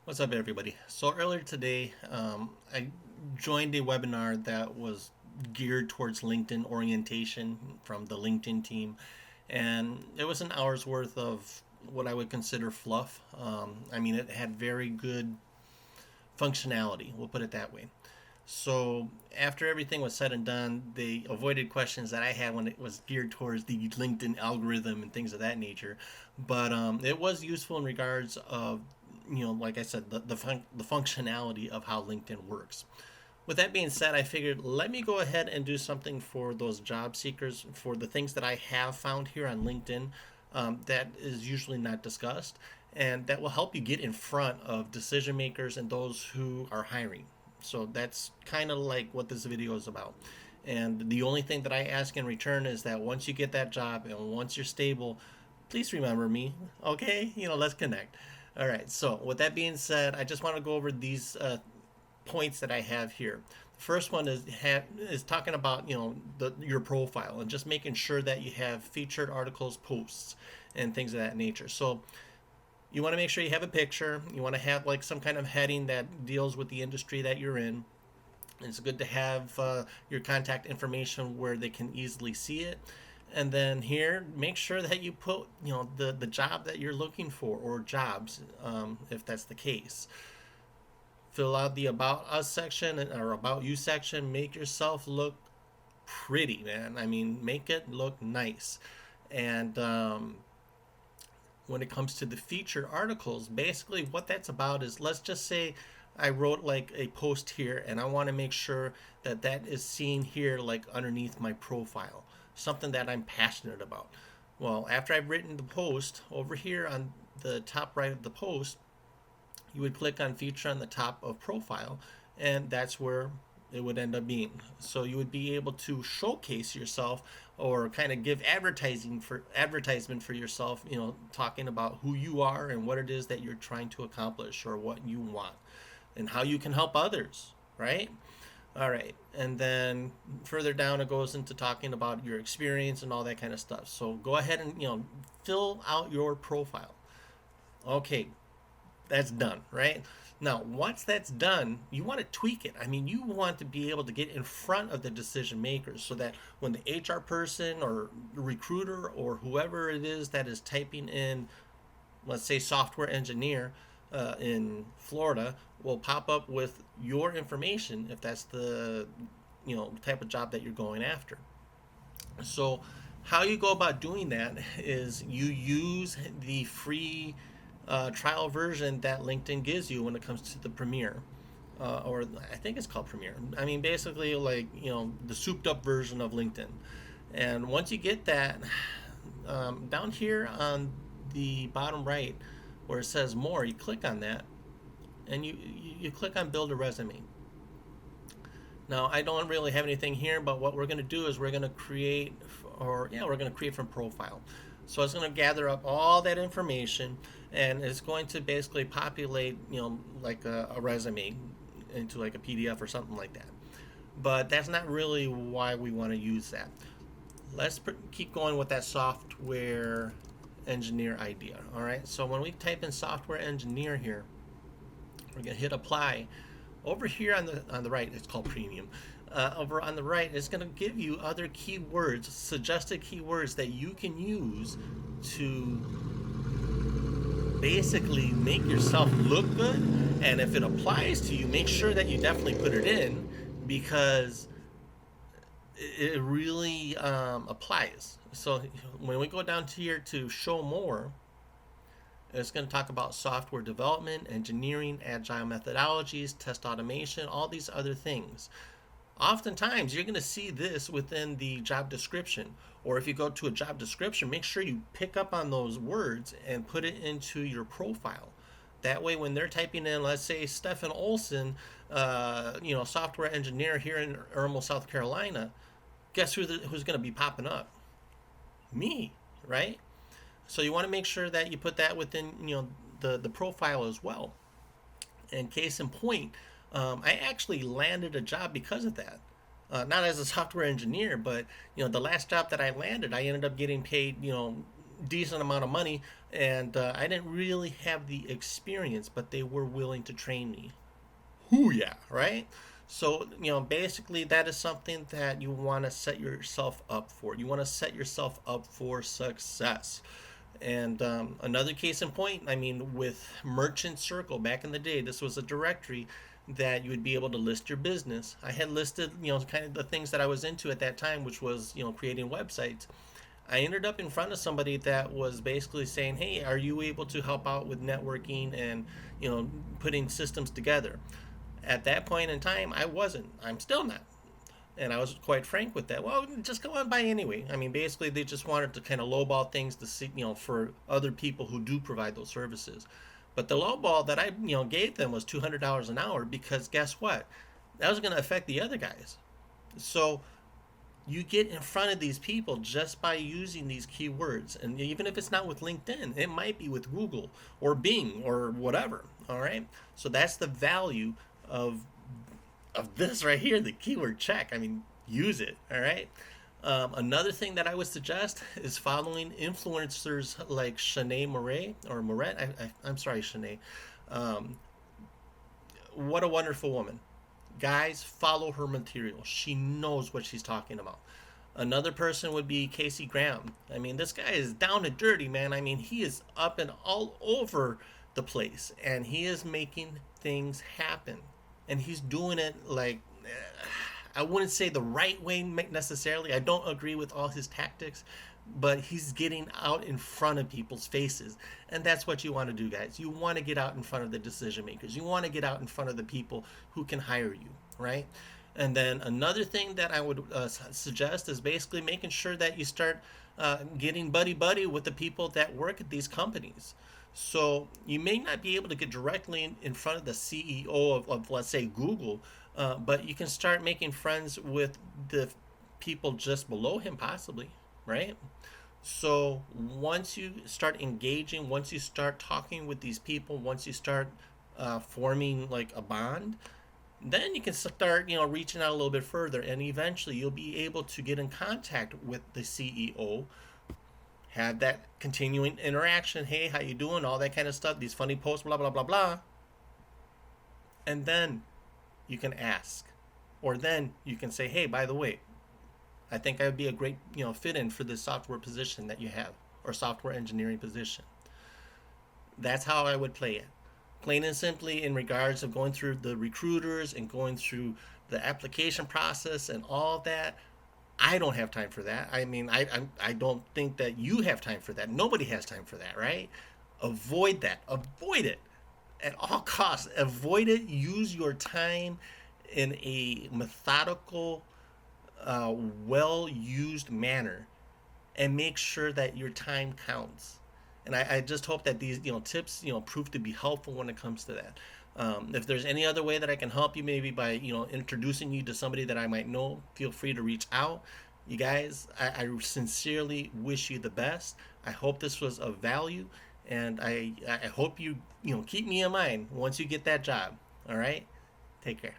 What's up, everybody? So earlier today, I joined a webinar that was geared towards LinkedIn orientation from the LinkedIn team, and it was an hour's worth of what I would consider fluff. I mean, it had very good functionality, we'll put it that way. So after everything was said and done, they avoided questions that I had when it was geared towards the LinkedIn algorithm and things of that nature. But it was useful in regards of, like I said, the functionality of how LinkedIn works. With that being said, I figured let me go ahead and do something for those job seekers for the things that I have found here on LinkedIn that is usually not discussed, and that will help you get in front of decision makers and those who are hiring. So that's kind of like what this video is about. And the only thing that I ask in return is that once you get that job and once you're stable, please remember me. Okay? Let's connect. All right. So, with that being said, I just want to go over these points that I have here. The first one is talking about your profile and just making sure that you have featured articles, posts, and things of that nature. So you want to make sure you have a picture. You want to have like some kind of heading that deals with the industry that you're in. It's good to have your contact information where they can easily see it. And then here, make sure that you put the job that you're looking for or jobs, if that's the case. Fill out the About Us section or About You section. Make yourself look pretty, man. I mean, make it look nice. And when it comes to the featured articles, basically what that's about is, let's just say I wrote like a post here and I want to make sure that that is seen here, like underneath my profile, something that I'm passionate about. Well, after I've written the post, over here on the top right of the post, you would click on feature on the top of profile, and that's where it would end up being. So you would be able to showcase yourself or kind of give advertisement for yourself, talking about who you are and what it is that you're trying to accomplish or what you want and how you can help others, right? All right. And then further down it goes into talking about your experience and all that kind of stuff. So go ahead and, fill out your profile. Okay, that's done, right? Now, once that's done, you want to tweak it. I mean, you want to be able to get in front of the decision makers so that when the HR person or recruiter or whoever it is that is typing in, let's say, software engineer in Florida, will pop up with your information if that's the type of job that you're going after. So, how you go about doing that is you use the free trial version that LinkedIn gives you when it comes to the Premiere. Or I think it's called Premiere. I mean, basically, like, the souped up version of LinkedIn. And once you get that, down here on the bottom right where it says more, you click on that and you click on build a resume. Now, I don't really have anything here, but what we're going to do is we're going to create, we're going to create from profile. So it's going to gather up all that information, and it's going to basically populate, like a resume into like a PDF or something like that. But that's not really why we want to use that. Let's keep going with that software engineer idea. All right. So when we type in software engineer here, we're going to hit apply. Over here on the right, it's called premium. Over on the right, it's going to give you other keywords, suggested keywords that you can use to basically make yourself look good. And if it applies to you, make sure that you definitely put it in, because it really applies. So when we go down to here to show more, it's going to talk about software development, engineering, agile methodologies, test automation, all these other things. Oftentimes, you're going to see this within the job description. Or if you go to a job description, make sure you pick up on those words and put it into your profile. That way, when they're typing in, let's say, Stefan Olson, software engineer here in Irmo, South Carolina, guess who's going to be popping up? Me, right? So you want to make sure that you put that within the profile as well. And case in point, I actually landed a job because of that. Not as a software engineer, but the last job that I landed, I ended up getting paid decent amount of money, and I didn't really have the experience, but they were willing to train me. Whoo yeah, right? So, basically that is something that you want to set yourself up for. You want to set yourself up for success. And another case in point, I mean, with Merchant Circle back in the day, this was a directory that you would be able to list your business. I had listed, kind of the things that I was into at that time, which was, creating websites. I ended up in front of somebody that was basically saying, "Hey, are you able to help out with networking and, putting systems together?" At that point in time, I wasn't. I'm still not. And I was quite frank with that. Well, just go on by anyway. I mean, basically, they just wanted to kind of lowball things to see, for other people who do provide those services. But the lowball that I, gave them was $200 an hour because guess what? That was going to affect the other guys. So you get in front of these people just by using these keywords. And even if it's not with LinkedIn, it might be with Google or Bing or whatever. All right. So that's the value of this right here, the keyword check. I mean, use it. All right. Another thing that I would suggest is following influencers like Shanae Moret or Moret. I'm sorry, Shanae. Um, what a wonderful woman. Guys, follow her material. She knows what she's talking about. Another person would be Casey Graham. I mean, this guy is down and dirty, man. I mean, he is up and all over the place, and he is making things happen. And he's doing it like, I wouldn't say the right way necessarily. I don't agree with all his tactics, but he's getting out in front of people's faces. And that's what you want to do, guys. You want to get out in front of the decision makers. You want to get out in front of the people who can hire you, right? And then another thing that I would suggest is basically making sure that you start getting buddy buddy with the people that work at these companies. So you may not be able to get directly in front of the CEO of let's say, Google, but you can start making friends with the people just below him, possibly, right? So once you start engaging, once you start talking with these people, once you start forming like a bond, then you can start reaching out a little bit further, and eventually you'll be able to get in contact with the CEO, have that continuing interaction. Hey, how you doing? All that kind of stuff, these funny posts, blah blah blah blah. And then you can ask, or then you can say, hey, by the way, I think I would be a great fit in for this software position that you have, or software engineering position. That's how I would play it. Plain and simply, in regards of going through the recruiters and going through the application process and all that, I don't have time for that. I mean, I don't think that you have time for that. Nobody has time for that, right? Avoid that. Avoid it at all costs. Avoid it. Use your time in a methodical, well used manner, and make sure that your time counts. And I just hope that these tips prove to be helpful when it comes to that. If there's any other way that I can help you, maybe by introducing you to somebody that I might know, feel free to reach out. You guys, I sincerely wish you the best. I hope this was of value, and I hope you keep me in mind once you get that job. All right, take care.